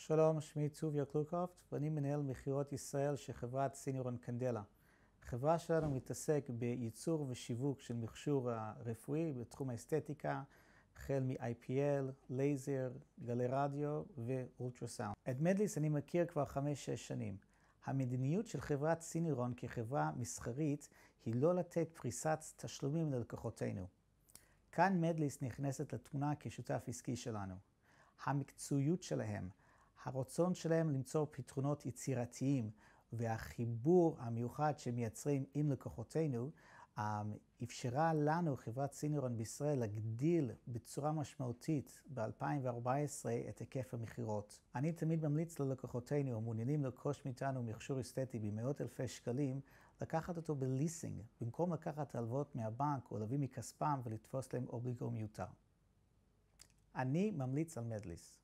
שלום, שמי צוביה קלוקהופט ואני מנהל מכירות ישראל של חברת סינירון קנדלה. החברה שלנו מתעסק בייצור ושיווק של מכשור רפואי בתחום האסתטיקה, החל מ-IPL, לייזר, גלי רדיו ואולטרסאונד. את מדליס אני מכיר כבר 5-6 שנים. המדיניות של חברת סינירון כחברה מסחרית היא לא לתת פריסת תשלומים ללקוחותינו. כאן מדליס נכנסת לתמונה כשותף עסקי שלנו. המקצועיות שלהם, הרצון שלהם למצוא פתרונות יצירתיים והחיבור המיוחד שמייצרים עם לקוחותינו אפשרה לנו, חברת סינירון בישראל, להגדיל בצורה משמעותית ב-2014 את היקף המכירות. אני תמיד ממליץ ללקוחותינו המעוניינים לרכוש מאיתנו מכשור אסתטי במאות אלפי שקלים, לקחת אותו בליסינג, במקום לקחת הלוואות מהבנק או להביא מכספם ולתפוס להם אובליגו מיותר. אני ממליץ על מדליס.